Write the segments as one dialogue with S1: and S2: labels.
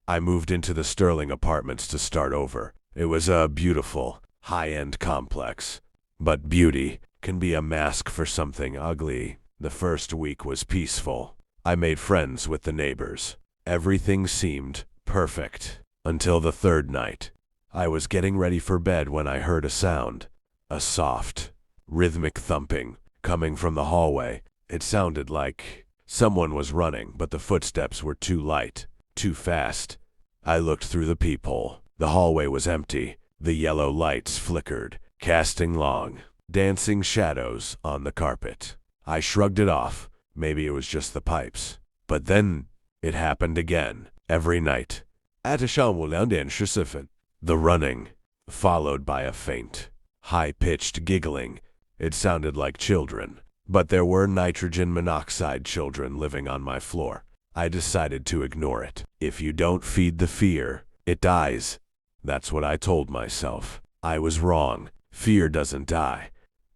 S1: I moved into the Sterling apartments to start over. It was a beautiful, high-end complex. But beauty can be a mask for something ugly. The first week was peaceful. I made friends with the neighbors. Everything seemed perfect until the third night. I was getting ready for bed when I heard a sound. A soft, rhythmic thumping coming from the hallway. It sounded like someone was running, but the footsteps were too light, too fast. I looked through the peephole. The hallway was empty. The yellow lights flickered, casting long, dancing shadows on the carpet. I shrugged it off. Maybe it was just the pipes. But then it happened again, every night. The running, followed by a faint, high-pitched giggling. It sounded like children. But there were nitrogen monoxide children living on my floor. I decided to ignore it. If you don't feed the fear, it dies. That's what I told myself. I was wrong. Fear doesn't die.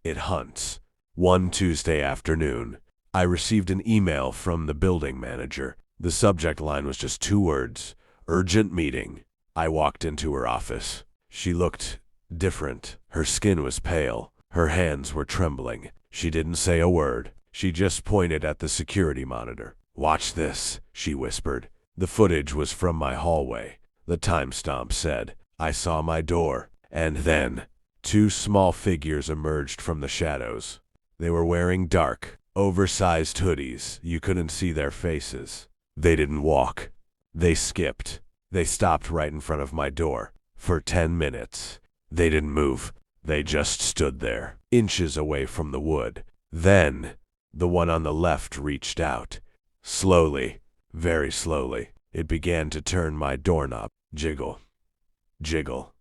S1: It hunts. One Tuesday afternoon, I received an email from the building manager. The subject line was just 2 words: urgent meeting. I walked into her office. She looked different. Her skin was pale. Her hands were trembling. She didn't say a word. She just pointed at the security monitor. "Watch this," she whispered. The footage was from my hallway. The timestamp said, I saw my door, and then 2 small figures emerged from the shadows. They were wearing dark, oversized hoodies. You couldn't see their faces. They didn't walk. They skipped. They stopped right in front of my door. For 10 minutes. They didn't move. They just stood there, inches away from the wood. Then, the one on the left reached out. Slowly, very slowly, it began to turn my doorknob. Jiggle. Jiggle.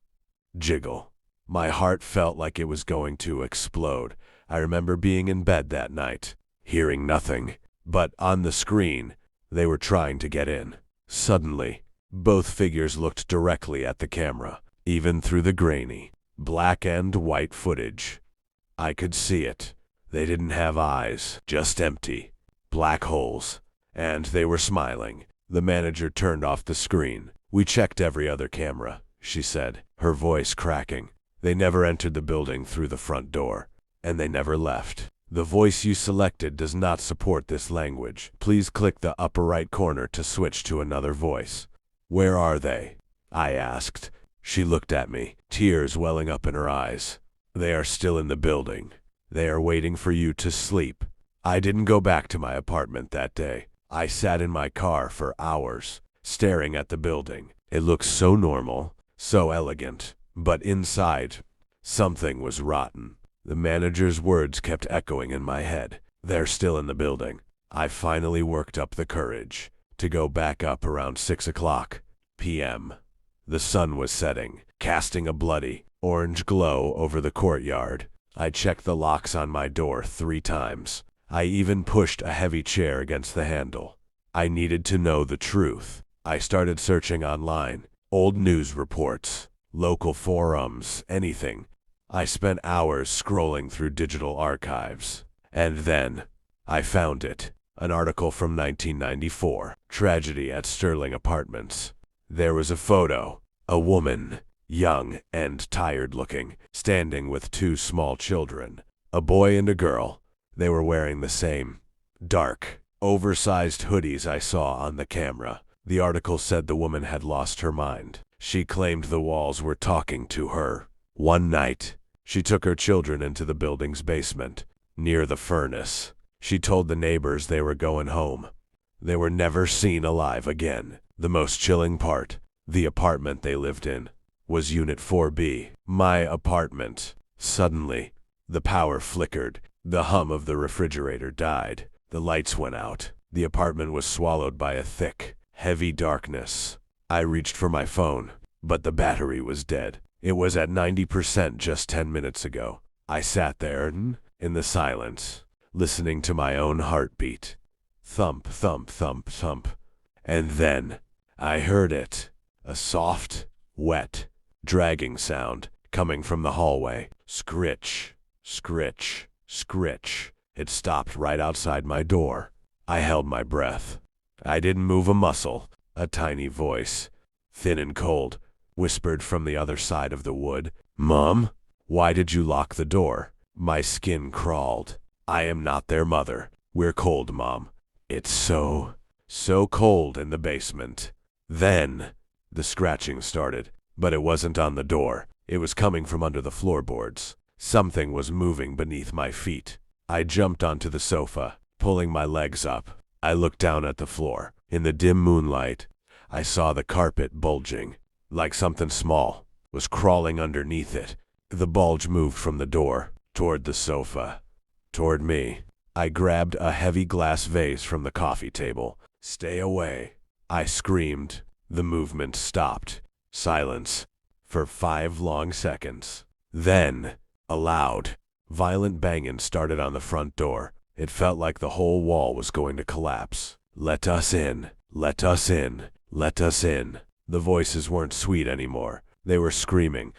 S1: Jiggle. My heart felt like it was going to explode. I remember being in bed that night, hearing nothing. But on the screen, they were trying to get in. Suddenly, both figures looked directly at the camera, even through the grainy black and white footage. I could see it. They didn't have eyes, just empty, black holes. And they were smiling. The manager turned off the screen. "We checked every other camera," she said, her voice cracking. "They never entered the building through the front door, and they never left. The voice you selected does not support this language. Please click the upper right corner to switch to another voice." "Where are they?" I asked. She looked at me, tears welling up in her eyes. "They are still in the building. They are waiting for you to sleep." I didn't go back to my apartment that day. I sat in my car for hours, staring at the building. It looked so normal, so elegant, but inside, something was rotten. The manager's words kept echoing in my head. "They're still in the building." I finally worked up the courage to go back up around 6 p.m. The sun was setting, casting a bloody, orange glow over the courtyard. I checked the locks on my door 3 times. I even pushed a heavy chair against the handle. I needed to know the truth. I started searching online, old news reports, local forums, anything. I spent hours scrolling through digital archives. And then, I found it. An article from 1994, Tragedy at Sterling Apartments. There was a photo. A woman, young and tired-looking, standing with 2 small children, a boy and a girl. They were wearing the same dark, oversized hoodies I saw on the camera. The article said the woman had lost her mind. She claimed the walls were talking to her. One night, she took her children into the building's basement, near the furnace. She told the neighbors they were going home. They were never seen alive again. The most chilling part, the apartment they lived in, was Unit 4B, my apartment. Suddenly, the power flickered. The hum of the refrigerator died. The lights went out. The apartment was swallowed by a thick, heavy darkness. I reached for my phone, but the battery was dead. It was at 90% just 10 minutes ago. I sat there, in the silence, listening to my own heartbeat. Thump, thump, thump, thump. And then, I heard it. A soft, wet, dragging sound coming from the hallway. Scritch, scritch, scritch. It stopped right outside my door. I held my breath. I didn't move a muscle. A tiny voice, thin and cold, whispered from the other side of the wood. "Mom, why did you lock the door?" My skin crawled. "I am not their mother. We're cold, Mom. It's so cold in the basement." Then the scratching started, but it wasn't on the door. It was coming from under the floorboards. Something was moving beneath my feet. I jumped onto the sofa, pulling my legs up. I looked down at the floor. In the dim moonlight, I saw the carpet bulging, like something small was crawling underneath it. The bulge moved from the door, toward the sofa, toward me. I grabbed a heavy glass vase from the coffee table. "Stay away," I screamed. The movement stopped. Silence for 5 long seconds. Then, a loud, violent banging started on the front door. It felt like the whole wall was going to collapse. "Let us in. Let us in. Let us in." The voices weren't sweet anymore. They were screaming,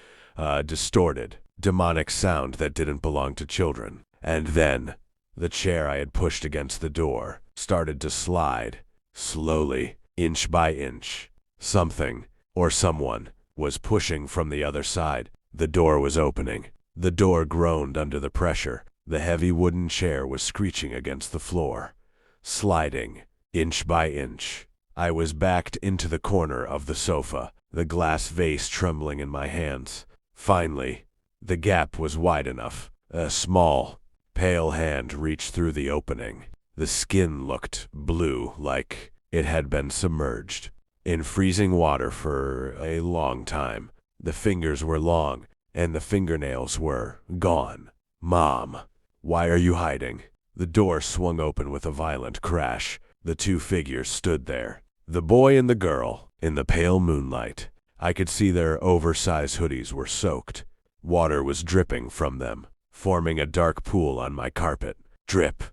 S1: distorted, demonic sound that didn't belong to children. And then, the chair I had pushed against the door started to slide, slowly, inch by inch. Something, or someone, was pushing from the other side. The door was opening. The door groaned under the pressure. The heavy wooden chair was screeching against the floor, sliding, inch by inch. I was backed into the corner of the sofa, the glass vase trembling in my hands. Finally, the gap was wide enough. A small, pale hand reached through the opening. The skin looked blue, like it had been submerged in freezing water for a long time. The fingers were long, and the fingernails were gone. "Mom, why are you hiding?" The door swung open with a violent crash. The two figures stood there. The boy and the girl, in the pale moonlight. I could see their oversized hoodies were soaked. Water was dripping from them, forming a dark pool on my carpet. Drip,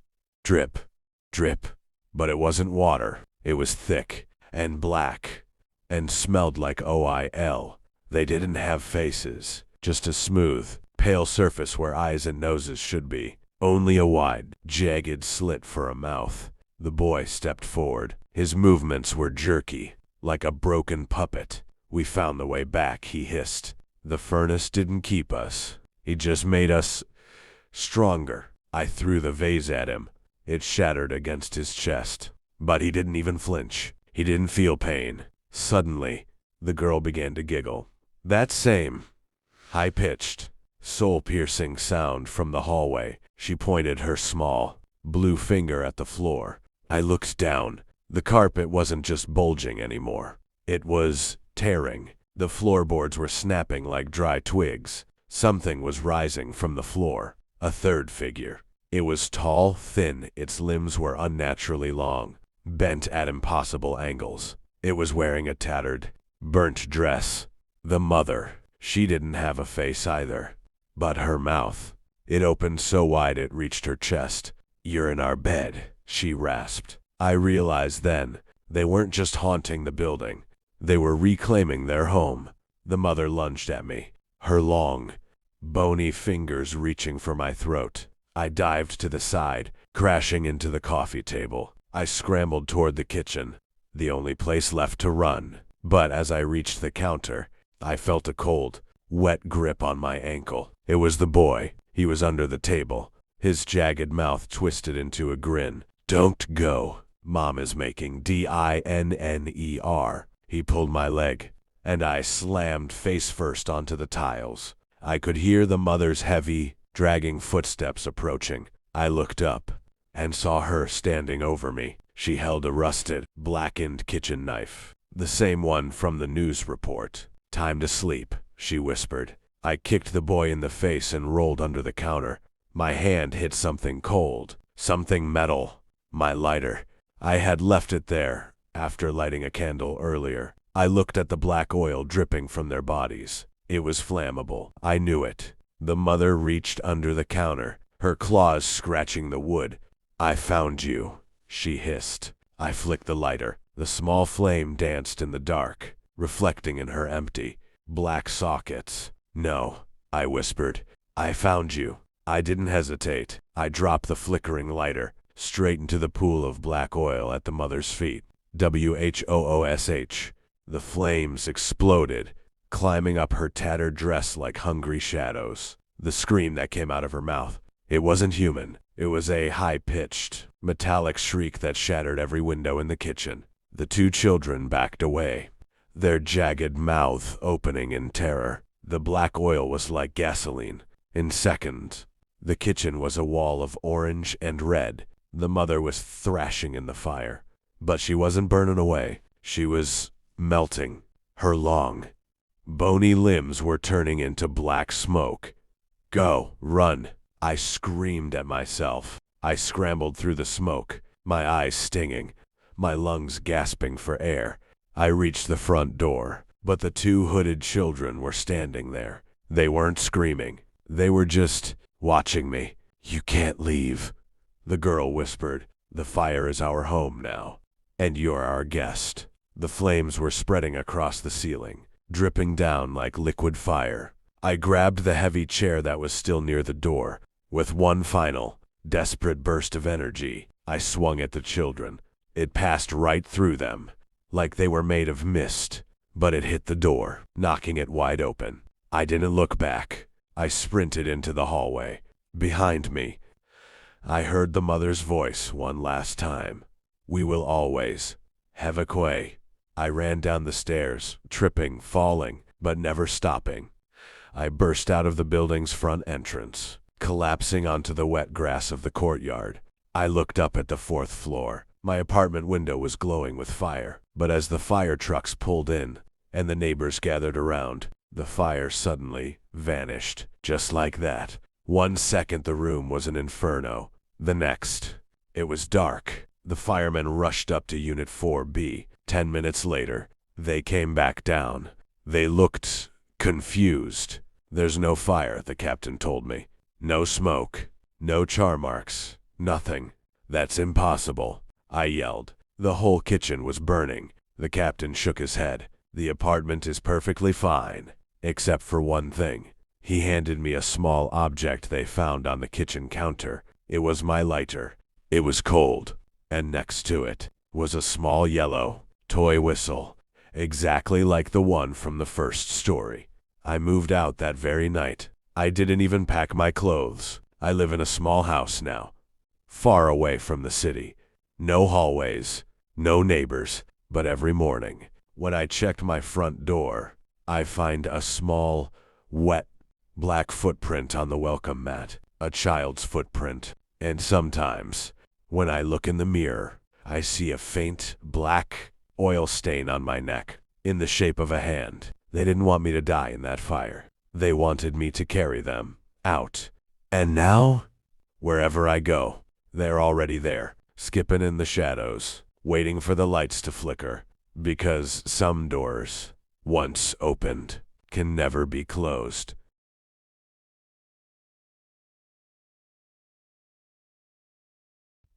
S1: drip, drip. But it wasn't water. It was thick and black and smelled like oil. They didn't have faces, just a smooth, pale surface where eyes and noses should be. Only a wide, jagged slit for a mouth. The boy stepped forward. His movements were jerky, like a broken puppet. "We found the way back," he hissed. "The furnace didn't keep us. He just made us stronger." I threw the vase at him. It shattered against his chest. But he didn't even flinch. He didn't feel pain. Suddenly, the girl began to giggle. That same, high-pitched, soul-piercing sound from the hallway. She pointed her small, blue finger at the floor. I looked down. The carpet wasn't just bulging anymore. It was tearing. The floorboards were snapping like dry twigs. Something was rising from the floor. A third figure. It was tall, thin. Its limbs were unnaturally long, bent at impossible angles. It was wearing a tattered, burnt dress. The mother. She didn't have a face either. But her mouth. It opened so wide it reached her chest. "You're in our bed," she rasped. I realized then, they weren't just haunting the building. They were reclaiming their home. The mother lunged at me, her long, bony fingers reaching for my throat. I dived to the side, crashing into the coffee table. I scrambled toward the kitchen, the only place left to run. But as I reached the counter, I felt a cold, wet grip on my ankle. It was the boy. He was under the table, his jagged mouth twisted into a grin. "Don't go. Mom is making dinner." He pulled my leg, and I slammed face first onto the tiles. I could hear the mother's heavy, dragging footsteps approaching. I looked up and saw her standing over me. She held a rusted, blackened kitchen knife, the same one from the news report. "Time to sleep," she whispered. I kicked the boy in the face and rolled under the counter. My hand hit something cold, something metal. My lighter. I had left it there after lighting a candle earlier. I looked at the black oil dripping from their bodies. It was flammable. I knew it. The mother reached under the counter, her claws scratching the wood. "I found you," she hissed. I flicked the lighter. The small flame danced in the dark, reflecting in her empty, black sockets. "No," I whispered. "I found you." I didn't hesitate. I dropped the flickering lighter straight into the pool of black oil at the mother's feet. WHOOSH. The flames exploded, climbing up her tattered dress like hungry shadows. The scream that came out of her mouth, it wasn't human. It was a high-pitched, metallic shriek that shattered every window in the kitchen. The two children backed away, their jagged mouths opening in terror. The black oil was like gasoline. In seconds, the kitchen was a wall of orange and red. The mother was thrashing in the fire, but she wasn't burning away. She was melting. Her long, bony limbs were turning into black smoke. Go, run, I screamed at myself. I scrambled through the smoke, my eyes stinging, my lungs gasping for air. I reached the front door, but the two hooded children were standing there. They weren't screaming. They were just watching me. You can't leave, the girl whispered. The fire is our home now, and you're our guest. The flames were spreading across the ceiling, dripping down like liquid fire. I grabbed the heavy chair that was still near the door. With one final, desperate burst of energy, I swung at the children. It passed right through them, like they were made of mist, but it hit the door, knocking it wide open. I didn't look back. I sprinted into the hallway. Behind me, I heard the mother's voice one last time. We will always have a quay. I ran down the stairs, tripping, falling, but never stopping. I burst out of the building's front entrance, collapsing onto the wet grass of the courtyard. I looked up at the 4th floor. My apartment window was glowing with fire, but as the fire trucks pulled in and the neighbors gathered around, the fire suddenly vanished, just like that. 1 second the room was an inferno. The next, it was dark. The firemen rushed up to Unit 4B. 10 minutes later, they came back down. They looked confused. There's no fire, the captain told me. No smoke, no char marks, nothing. That's impossible, I yelled. The whole kitchen was burning. The captain shook his head. The apartment is perfectly fine, except for one thing. He handed me a small object they found on the kitchen counter. It was my lighter. It was cold, and next to it was a small yellow toy whistle, exactly like the one from the first story. I moved out that very night. I didn't even pack my clothes. I live in a small house now, far away from the city. No hallways, no neighbors, but every morning, when I checked my front door, I find a small, wet, black footprint on the welcome mat, a child's footprint. And sometimes, when I look in the mirror, I see a faint, black oil stain on my neck, in the shape of a hand. They didn't want me to die in that fire. They wanted me to carry them out. And now, wherever I go, they're already there, skipping in the shadows, waiting for the lights to flicker, because some doors, once opened, can never be closed.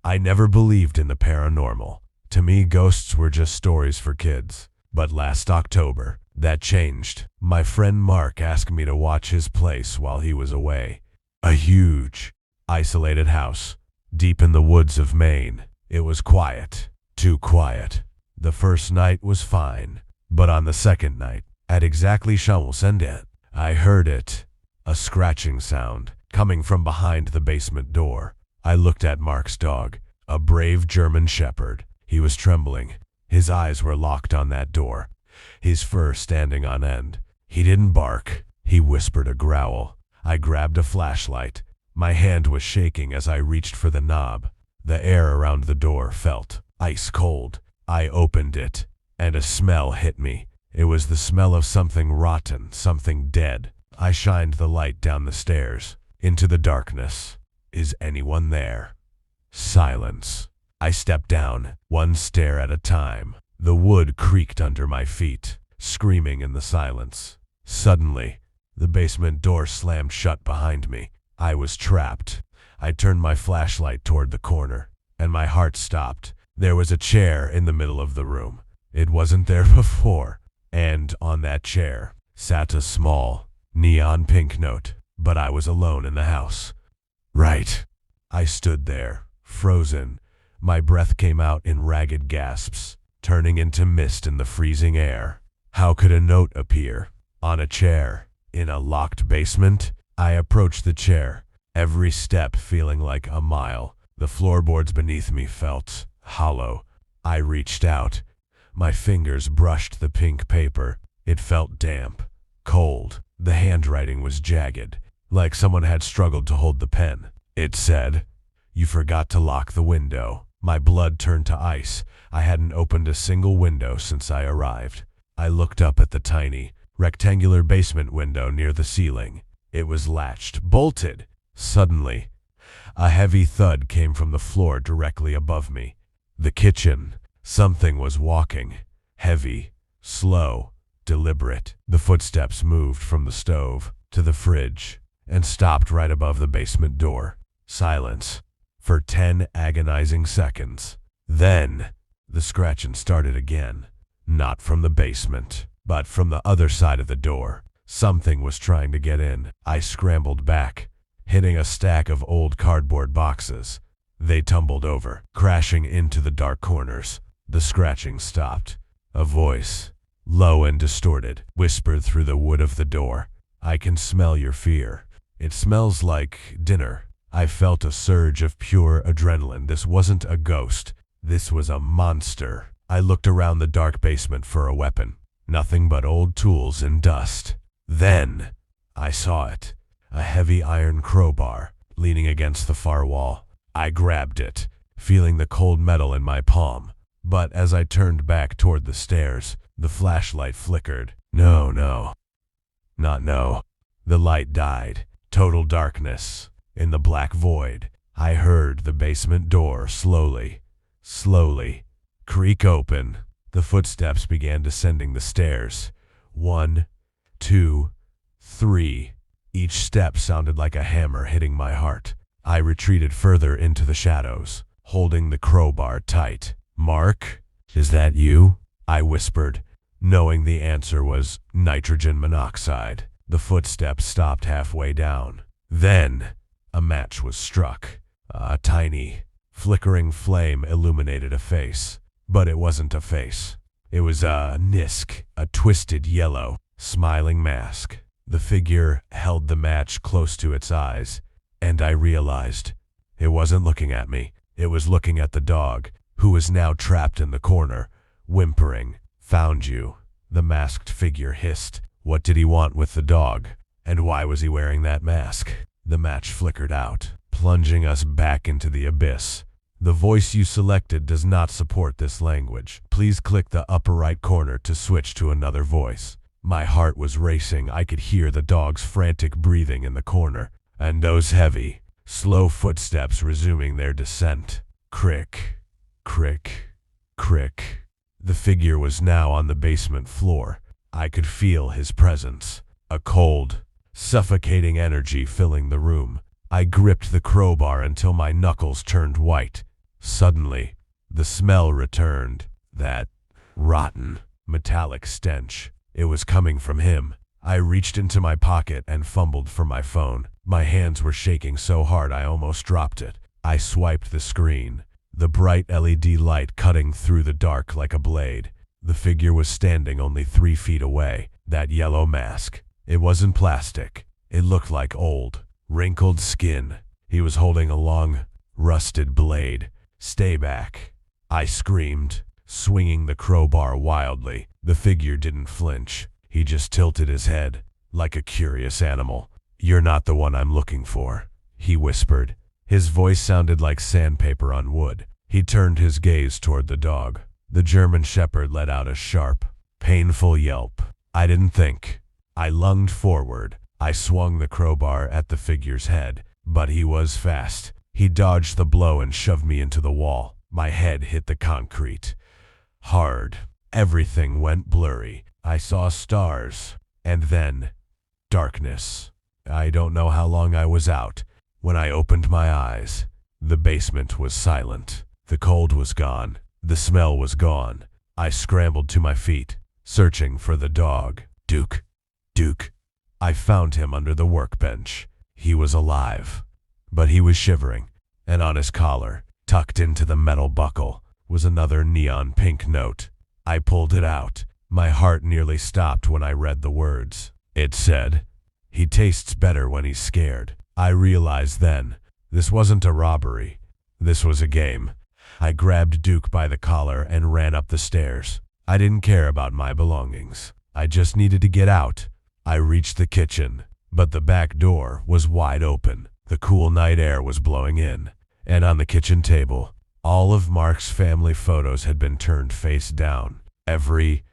S1: I never believed in the paranormal. To me, ghosts were just stories for kids. But last October, that changed. My friend Mark asked me to watch his place while he was away. A huge, isolated house, deep in the woods of Maine. It was quiet, too quiet. The first night was fine, but on the second night, at exactly Shamwasendit, I heard it, a scratching sound, coming from behind the basement door. I looked at Mark's dog, a brave German shepherd. He was trembling. His eyes were locked on that door, his fur standing on end. He didn't bark. He whispered a growl. I grabbed a flashlight. My hand was shaking as I reached for the knob. The air around the door felt ice cold. I opened it, and a smell hit me. It was the smell of something rotten, something dead. I shined the light down the stairs, into the darkness. Is anyone there? Silence. I stepped down, one stair at a time. The wood creaked under my feet, screaming in the silence. Suddenly, the basement door slammed shut behind me. I was trapped. I turned my flashlight toward the corner, and my heart stopped. There was a chair in the middle of the room. It wasn't there before. And on that chair sat a small, neon pink note. But I was alone in the house. Right. I stood there, frozen. My breath came out in ragged gasps, turning into mist in the freezing air. How could a note appear? On a chair, in a locked basement? I approached the chair, every step feeling like a mile. The floorboards beneath me felt hollow. I reached out. My fingers brushed the pink paper. It felt damp, cold. The handwriting was jagged, like someone had struggled to hold the pen. It said, "You forgot to lock the window." My blood turned to ice. I hadn't opened a single window since I arrived. I looked up at the tiny, rectangular basement window near the ceiling. It was latched, bolted. Suddenly, a heavy thud came from the floor directly above me. The kitchen. Something was walking. Heavy, slow, deliberate. The footsteps moved from the stove to the fridge and stopped right above the basement door. Silence for 10 agonizing seconds. Then, the scratching started again. Not from the basement, but from the other side of the door. Something was trying to get in. I scrambled back, hitting a stack of old cardboard boxes. They tumbled over, crashing into the dark corners. The scratching stopped. A voice, low and distorted, whispered through the wood of the door. "I can smell your fear. It smells like dinner." I felt a surge of pure adrenaline. This wasn't a ghost. This was a monster. I looked around the dark basement for a weapon. Nothing but old tools and dust. Then, I saw it. A heavy iron crowbar, leaning against the far wall. I grabbed it, feeling the cold metal in my palm. But as I turned back toward the stairs, the flashlight flickered. No. Not no. The light died. Total darkness. In the black void, I heard the basement door slowly creak open. The footsteps began descending the stairs. 1, 2, 3. Each step sounded like a hammer hitting my heart. I retreated further into the shadows, holding the crowbar tight. "Mark, is that you?" I whispered, knowing the answer was nitrogen monoxide. The footsteps stopped halfway down. Then, a match was struck. A tiny, flickering flame illuminated a face. But it wasn't a face. It was a nisk, a twisted yellow, smiling mask. The figure held the match close to its eyes, and I realized it wasn't looking at me. It was looking at the dog, who was now trapped in the corner, whimpering. "Found you," the masked figure hissed. What did he want with the dog? And why was he wearing that mask? The match flickered out, plunging us back into the abyss. "The voice you selected does not support this language. Please click the upper right corner to switch to another voice." My heart was racing. I could hear the dog's frantic breathing in the corner, and those heavy, slow footsteps resuming their descent. Crick, crick, crick. The figure was now on the basement floor. I could feel his presence, a cold, suffocating energy filling the room. I gripped the crowbar until my knuckles turned white. Suddenly, the smell returned. That rotten, metallic stench. It was coming from him. I reached into my pocket and fumbled for my phone. My hands were shaking so hard I almost dropped it. I swiped the screen, the bright LED light cutting through the dark like a blade. The figure was standing only 3 feet away. That yellow mask. It wasn't plastic. It looked like old, wrinkled skin. He was holding a long, rusted blade. "Stay back," I screamed, swinging the crowbar wildly. The figure didn't flinch. He just tilted his head, like a curious animal. "You're not the one I'm looking for," he whispered. His voice sounded like sandpaper on wood. He turned his gaze toward the dog. The German Shepherd let out a sharp, painful yelp. I didn't think. I lunged forward. I swung the crowbar at the figure's head, but he was fast. He dodged the blow and shoved me into the wall. My head hit the concrete. Hard. Everything went blurry. I saw stars, and then darkness. I don't know how long I was out. When I opened my eyes, the basement was silent. The cold was gone. The smell was gone. I scrambled to my feet, searching for the dog. Duke. I found him under the workbench. He was alive, but he was shivering, and on his collar, tucked into the metal buckle, was another neon pink note. I pulled it out. My heart nearly stopped when I read the words. It said, "He tastes better when he's scared." I realized then, this wasn't a robbery. This was a game. I grabbed Duke by the collar and ran up the stairs. I didn't care about my belongings. I just needed to get out. I reached the kitchen, but the back door was wide open. The cool night air was blowing in, and on the kitchen table, all of Mark's family photos had been turned face down. Every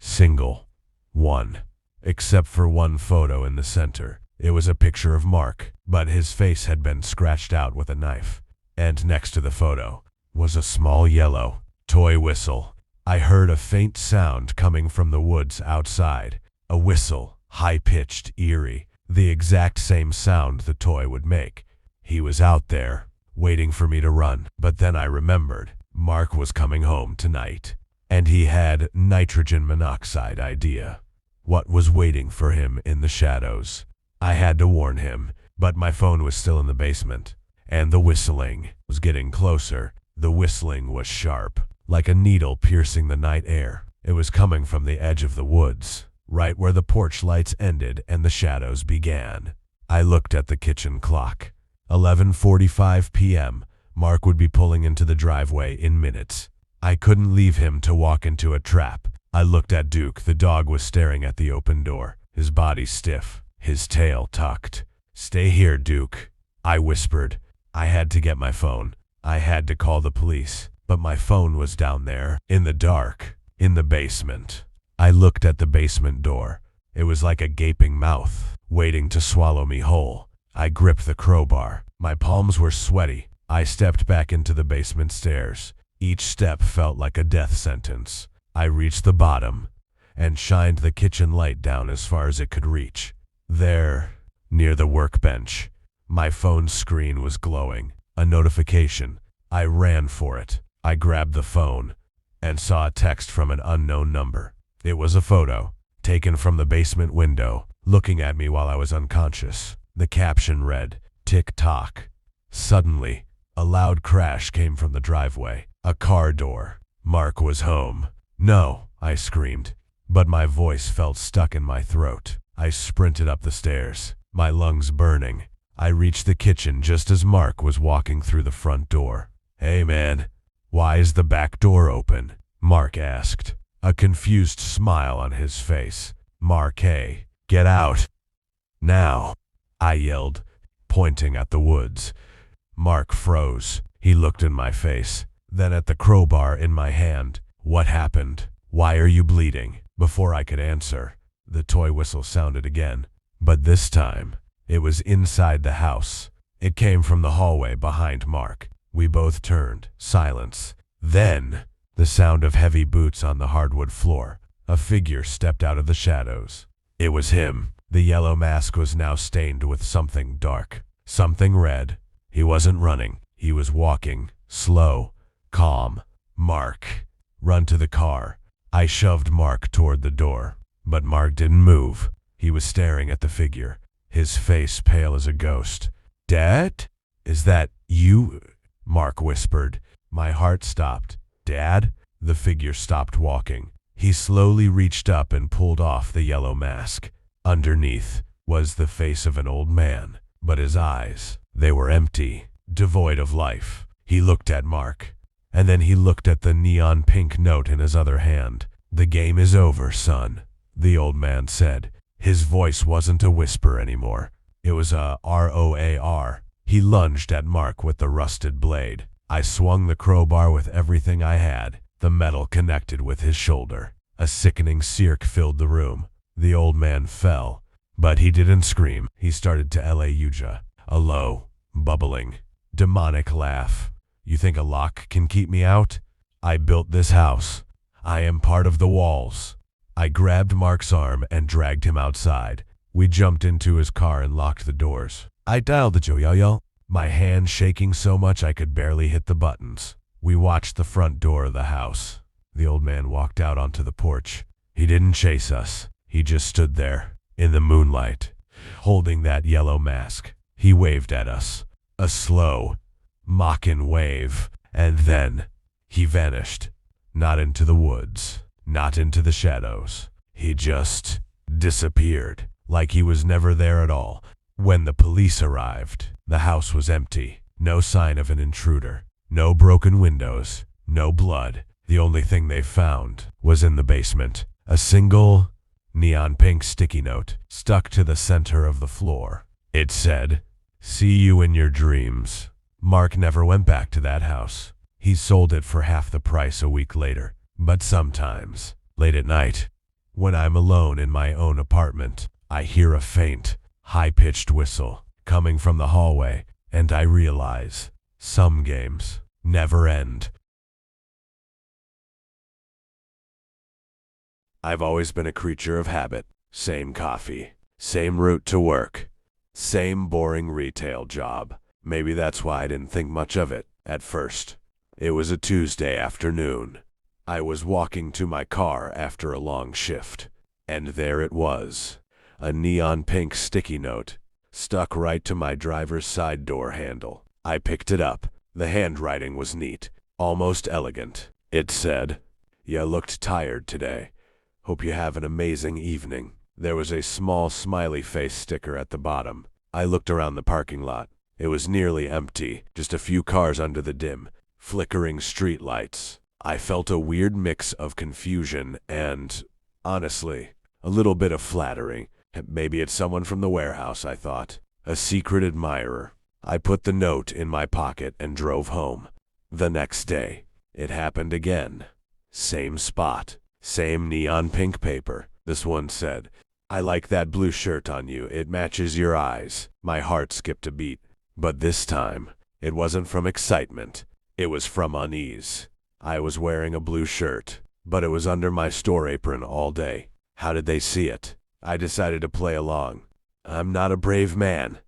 S1: single one, except for one photo in the center. It was a picture of Mark, but his face had been scratched out with a knife. And next to the photo was a small yellow toy whistle. I heard a faint sound coming from the woods outside. A whistle, high-pitched, eerie, the exact same sound the toy would make. He was out there, waiting for me to run. But then I remembered, Mark was coming home tonight, and he had nitrogen monoxide idea. What was waiting for him in the shadows? I had to warn him, but my phone was still in the basement, and the whistling was getting closer. The whistling was sharp, like a needle piercing the night air. It was coming from the edge of the woods, right where the porch lights ended and the shadows began. I looked at the kitchen clock. 11:45 p.m. Mark would be pulling into the driveway in minutes. I couldn't leave him to walk into a trap. I looked at Duke. The dog was staring at the open door, his body stiff, his tail tucked. "Stay here, Duke," I whispered. I had to get my phone. I had to call the police, but my phone was down there, in the dark, in the basement. I looked at the basement door. It was like a gaping mouth, waiting to swallow me whole. I gripped the crowbar. My palms were sweaty. I stepped back into the basement stairs. Each step felt like a death sentence. I reached the bottom and shined the kitchen light down as far as it could reach. There, near the workbench, my phone's screen was glowing. A notification. I ran for it. I grabbed the phone and saw a text from an unknown number. It was a photo, taken from the basement window, looking at me while I was unconscious. The caption read, "Tick-tock." Suddenly, a loud crash came from the driveway. A car door. Mark was home. "No," I screamed, but my voice felt stuck in my throat. I sprinted up the stairs, my lungs burning. I reached the kitchen just as Mark was walking through the front door. "Hey man, why is the back door open?" Mark asked, a confused smile on his face. "Mark, hey, get out now," I yelled, pointing at the woods. Mark froze. He looked in my face, then at the crowbar in my hand. "What happened? Why are you bleeding?" Before I could answer, the toy whistle sounded again, but this time, it was inside the house. It came from the hallway behind Mark. We both turned. Silence. Then, the sound of heavy boots on the hardwood floor. A figure stepped out of the shadows. It was him. The yellow mask was now stained with something dark, something red. He wasn't running. He was walking, slow, calm. "Mark, run to the car." I shoved Mark toward the door, but Mark didn't move. He was staring at the figure, his face pale as a ghost. "Dad? Is that you?" Mark whispered. My heart stopped. "Dad?" The figure stopped walking. He slowly reached up and pulled off the yellow mask. Underneath was the face of an old man, but his eyes, they were empty, devoid of life. He looked at Mark, and then he looked at the neon pink note in his other hand. "The game is over, son," the old man said. His voice wasn't a whisper anymore. It was a roar. He lunged at Mark with the rusted blade. I swung the crowbar with everything I had. The metal connected with his shoulder. A sickening sear filled the room. The old man fell, but he didn't scream. He started to Yuja, a low, bubbling, demonic laugh. "You think a lock can keep me out? I built this house. I am part of the walls." I grabbed Mark's arm and dragged him outside. We jumped into his car and locked the doors. I dialed the Joyoyo, my hand shaking so much I could barely hit the buttons. We watched the front door of the house. The old man walked out onto the porch. He didn't chase us. He just stood there, in the moonlight, holding that yellow mask. He waved at us. A slow, mocking wave, and then he vanished. Not into the woods, not into the shadows. He just disappeared, like he was never there at all. When the police arrived, the house was empty. No sign of an intruder. No broken windows. No blood. The only thing they found was in the basement. A single neon pink sticky note stuck to the center of the floor. It said, "See you in your dreams." Mark never went back to that house. He sold it for half the price a week later. But sometimes, late at night, when I'm alone in my own apartment, I hear a faint, high-pitched whistle coming from the hallway, and I realize some games never end. I've always been a creature of habit. Same coffee, same route to work, same boring retail job. Maybe that's why I didn't think much of it at first. It was a Tuesday afternoon. I was walking to my car after a long shift, and there it was, a neon pink sticky note stuck right to my driver's side door handle. I picked it up. The handwriting was neat, almost elegant. It said, "You looked tired today. Hope you have an amazing evening." There was a small smiley face sticker at the bottom. I looked around the parking lot. It was nearly empty, just a few cars under the dim, flickering street lights. I felt a weird mix of confusion and, honestly, a little bit of flattery. Maybe it's someone from the warehouse, I thought. A secret admirer. I put the note in my pocket and drove home. The next day, it happened again. Same spot. Same neon pink paper. This one said, "I like that blue shirt on you. It matches your eyes." My heart skipped a beat. But this time, it wasn't from excitement. It was from unease. I was wearing a blue shirt, but it was under my store apron all day. How did they see it? I decided to play along. I'm not a brave man,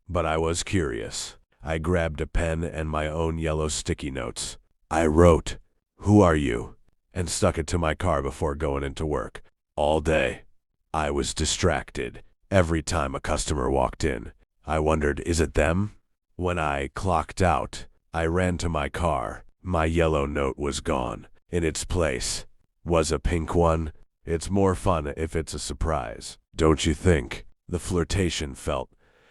S1: but I was curious. I grabbed a pen and my own yellow sticky notes. I wrote, "Who are you?" and stuck it to my car before going into work. All day, I was distracted. Every time a customer walked in, I wondered, is it them? When I clocked out, I ran to my car. My yellow note was gone. In its place was a pink one. It's more fun if it's a surprise, don't you think? The flirtation felt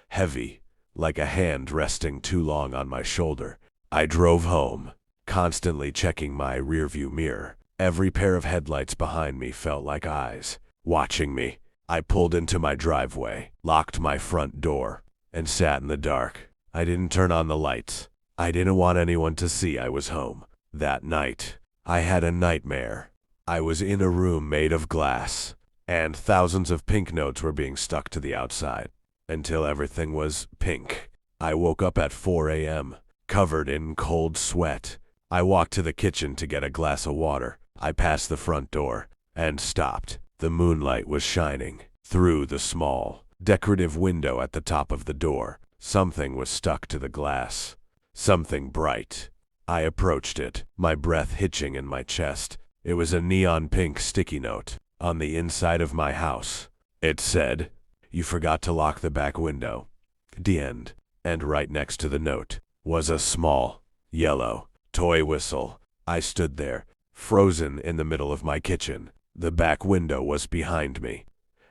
S1: heavy, like a hand resting too long on my shoulder. I drove home, constantly checking my rearview mirror. Every pair of headlights behind me felt like eyes, watching me. I pulled into my driveway, locked my front door, and sat in the dark. I didn't turn on the lights. I didn't want anyone to see I was home. That night, I had a nightmare. I was in a room made of glass, and thousands of pink notes were being stuck to the outside, until everything was pink. I woke up at 4 a.m., covered in cold sweat. I walked to the kitchen to get a glass of water. I passed the front door and stopped. The moonlight was shining through the small, decorative window at the top of the door. Something was stuck to the glass. Something bright. I approached it, my breath hitching in my chest. It was a neon pink sticky note on the inside of my house. It said, "You forgot to lock the back window. The end." And right next to the note was a small, yellow, toy whistle. I stood there, frozen in the middle of my kitchen. The back window was behind me,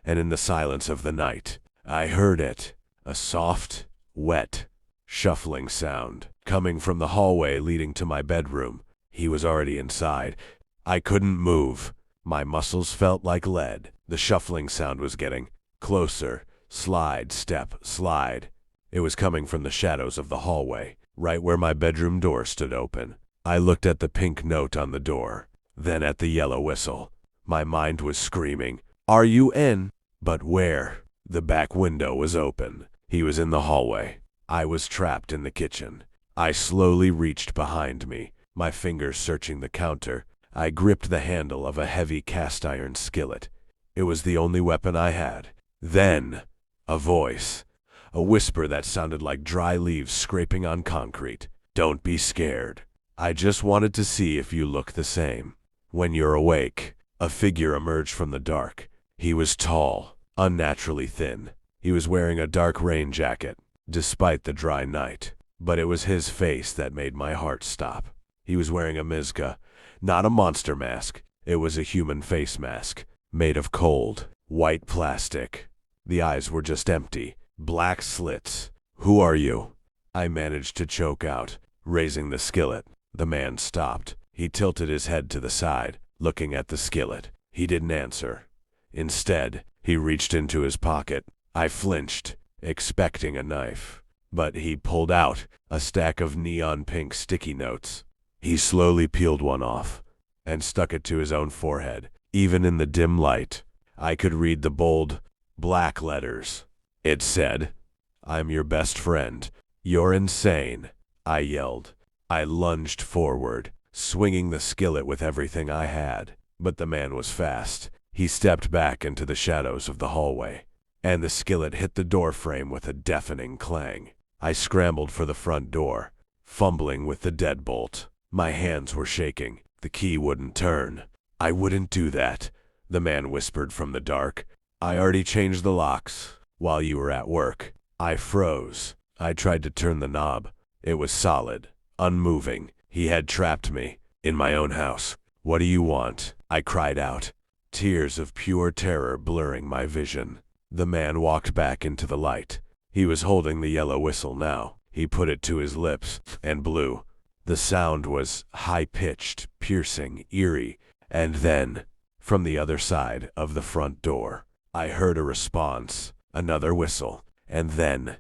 S1: and in the silence of the night, I heard it, a soft, wet, shuffling sound, coming from the hallway leading to my bedroom. He was already inside. I couldn't move. My muscles felt like lead. The shuffling sound was getting closer. Slide, step, slide. It was coming from the shadows of the hallway, right where my bedroom door stood open. I looked at the pink note on the door, then at the yellow whistle. My mind was screaming, "Are you in?" But where? The back window was open. He was in the hallway. I was trapped in the kitchen. I slowly reached behind me, my fingers searching the counter. I gripped the handle of a heavy cast iron skillet. It was the only weapon I had. Then, a voice. A whisper that sounded like dry leaves scraping on concrete. "Don't be scared. I just wanted to see if you look the same." When you're awake, a figure emerged from the dark. He was tall, unnaturally thin. He was wearing a dark rain jacket, despite the dry night. But it was his face that made my heart stop. He was wearing a mizka, not a monster mask. It was a human face mask, made of cold, white plastic. The eyes were just empty, black slits. "Who are you?" I managed to choke out, raising the skillet. The man stopped. He tilted his head to the side, looking at the skillet. He didn't answer. Instead, he reached into his pocket. I flinched, expecting a knife. But he pulled out a stack of neon pink sticky notes. He slowly peeled one off and stuck it to his own forehead. Even in the dim light, I could read the bold, black letters. It said, "I'm your best friend. You're insane," I yelled. I lunged forward, swinging the skillet with everything I had. But the man was fast. He stepped back into the shadows of the hallway, and the skillet hit the door frame with a deafening clang. I scrambled for the front door, fumbling with the deadbolt. My hands were shaking. The key wouldn't turn. "I wouldn't do that," the man whispered from the dark. "I already changed the locks while you were at work." I froze. I tried to turn the knob. It was solid, unmoving. He had trapped me in my own house. "What do you want?" I cried out, tears of pure terror blurring my vision. The man walked back into the light. He was holding the yellow whistle now. He put it to his lips and blew. The sound was high-pitched, piercing, eerie, and then, from the other side of the front door, I heard a response, another whistle, and then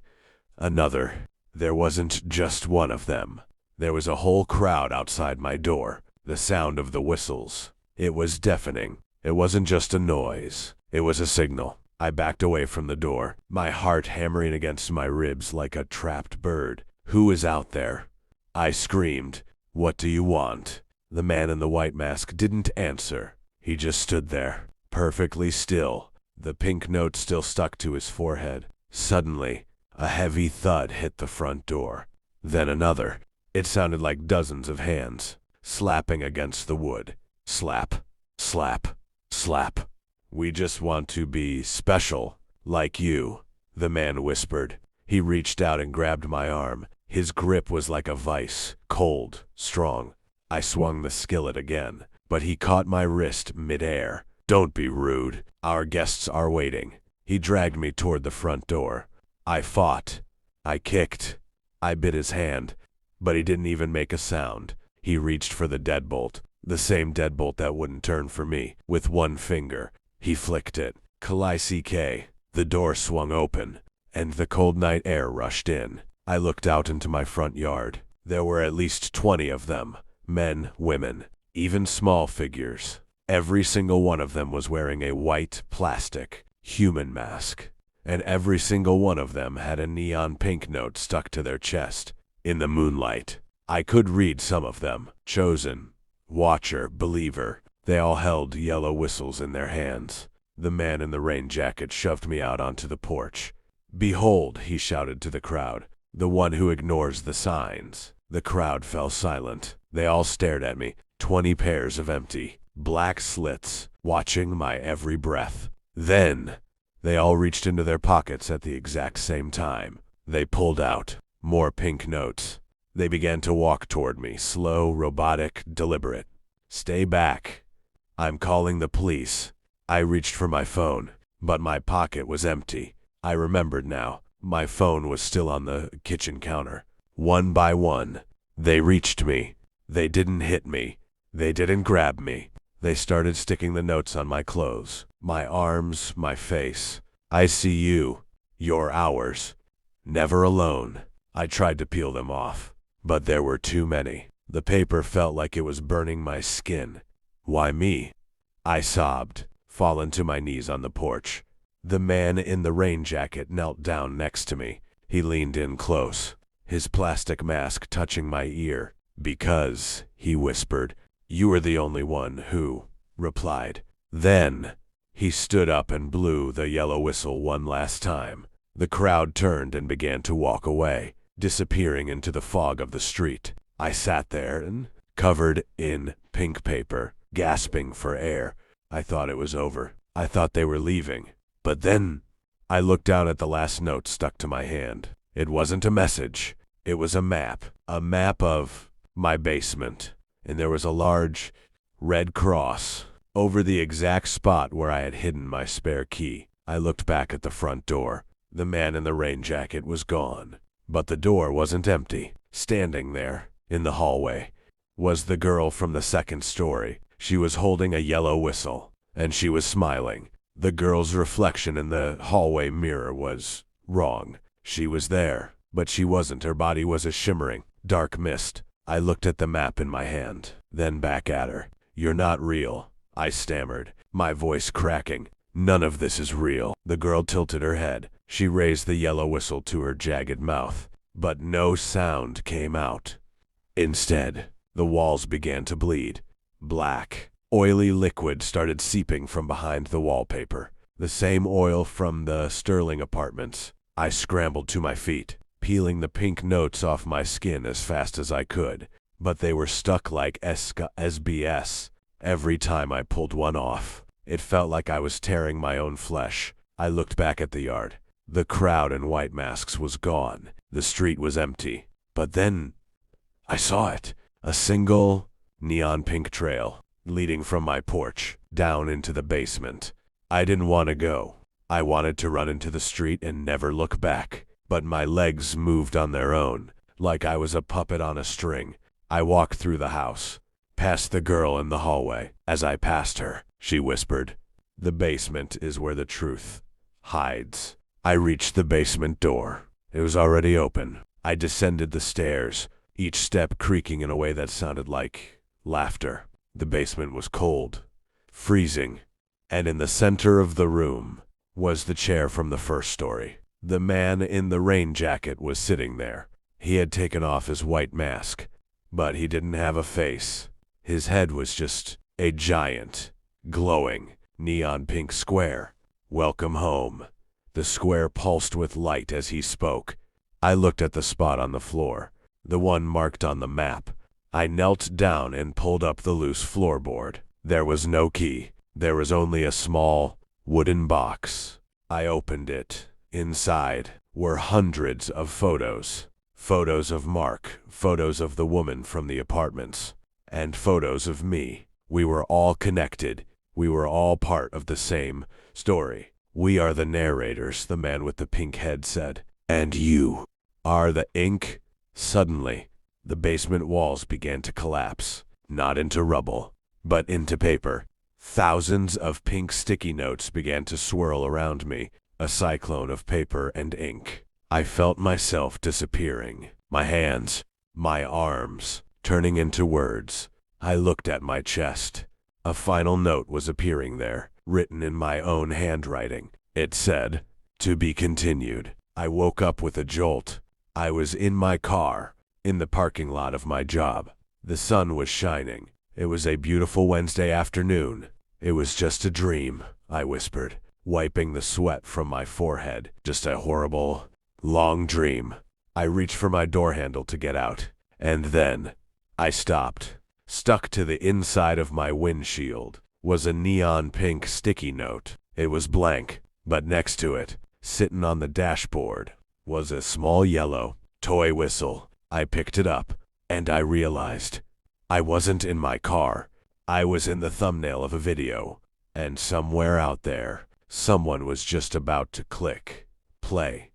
S1: another. There wasn't just one of them. There was a whole crowd outside my door. The sound of the whistles. It was deafening. It wasn't just a noise. It was a signal. I backed away from the door, my heart hammering against my ribs like a trapped bird. "Who is out there?" I screamed. "What do you want?" The man in the white mask didn't answer. He just stood there, perfectly still, the pink note still stuck to his forehead. Suddenly, a heavy thud hit the front door. Then another. It sounded like dozens of hands, slapping against the wood. Slap, slap, slap. "We just want to be special, like you," the man whispered. He reached out and grabbed my arm. His grip was like a vice, cold, strong. I swung the skillet again, but he caught my wrist midair. "Don't be rude. Our guests are waiting." He dragged me toward the front door. I fought. I kicked. I bit his hand, but he didn't even make a sound. He reached for the deadbolt, the same deadbolt that wouldn't turn for me. With one finger, he flicked it. K. The door swung open, and the cold night air rushed in. I looked out into my front yard. There were at least 20 of them, men, women, even small figures. Every single one of them was wearing a white, plastic, human mask, and every single one of them had a neon pink note stuck to their chest. In the moonlight, I could read some of them. Chosen, Watcher, Believer. They all held yellow whistles in their hands. The man in the rain jacket shoved me out onto the porch. "Behold," he shouted to the crowd, "the one who ignores the signs." The crowd fell silent. They all stared at me, 20 pairs of empty, black slits, watching my every breath. Then, they all reached into their pockets at the exact same time. They pulled out more pink notes. They began to walk toward me, slow, robotic, deliberate. "Stay back. I'm calling the police." I reached for my phone, but my pocket was empty. I remembered now. My phone was still on the kitchen counter. One by one, they reached me. They didn't hit me. They didn't grab me. They started sticking the notes on my clothes, my arms, my face. "I see you. You're ours. Never alone." I tried to peel them off, but there were too many. The paper felt like it was burning my skin. "Why me?" I sobbed, fallen to my knees on the porch. The man in the rain jacket knelt down next to me. He leaned in close, his plastic mask touching my ear. "Because," he whispered, "you were the only one who replied." Then, he stood up and blew the yellow whistle one last time. The crowd turned and began to walk away, disappearing into the fog of the street. I sat there, covered in pink paper, gasping for air. I thought it was over. I thought they were leaving. But then, I looked down at the last note stuck to my hand. It wasn't a message. It was a map of my basement. And there was a large red cross over the exact spot where I had hidden my spare key. I looked back at the front door. The man in the rain jacket was gone. But the door wasn't empty. Standing there, in the hallway, was the girl from the second story. She was holding a yellow whistle, and she was smiling. The girl's reflection in the hallway mirror was wrong. She was there, but she wasn't. Her body was a shimmering, dark mist. I looked at the map in my hand, then back at her. "You're not real," I stammered, my voice cracking. "None of this is real." The girl tilted her head. She raised the yellow whistle to her jagged mouth, but no sound came out. Instead, the walls began to bleed. Black, oily liquid started seeping from behind the wallpaper, the same oil from the Sterling apartments. I scrambled to my feet, peeling the pink notes off my skin as fast as I could, but they were stuck like SBS. Every time I pulled one off, it felt like I was tearing my own flesh. I looked back at the yard. The crowd in white masks was gone. The street was empty. But then I saw it. A single neon pink trail leading from my porch down into the basement. I didn't want to go. I wanted to run into the street and never look back. But my legs moved on their own, like I was a puppet on a string. I walked through the house, past the girl in the hallway. As I passed her, she whispered, "The basement is where the truth hides." I reached the basement door. It was already open. I descended the stairs, each step creaking in a way that sounded like laughter. The basement was cold, freezing, and in the center of the room was the chair from the first story. The man in the rain jacket was sitting there. He had taken off his white mask, but he didn't have a face. His head was just a giant, glowing, neon pink square. "Welcome home." The square pulsed with light as he spoke. I looked at the spot on the floor, the one marked on the map. I knelt down and pulled up the loose floorboard. There was no key. There was only a small, wooden box. I opened it. Inside were hundreds of photos. Photos of Mark, photos of the woman from the apartments, and photos of me. We were all connected. We were all part of the same story. "We are the narrators," the man with the pink head said. "And you are the ink." Suddenly, the basement walls began to collapse, not into rubble, but into paper. Thousands of pink sticky notes began to swirl around me, a cyclone of paper and ink. I felt myself disappearing, my hands, my arms, turning into words. I looked at my chest. A final note was appearing there, written in my own handwriting. It said, "To be continued." I woke up with a jolt. I was in my car, in the parking lot of my job. The sun was shining. It was a beautiful Wednesday afternoon. "It was just a dream," I whispered, wiping the sweat from my forehead. "Just a horrible, long dream." I reached for my door handle to get out, and then I stopped. Stuck to the inside of my windshield was a neon pink sticky note. It was blank, but next to it, sitting on the dashboard, was a small yellow toy whistle. I picked it up, and I realized I wasn't in my car. I was in the thumbnail of a video, and somewhere out there, someone was just about to click play.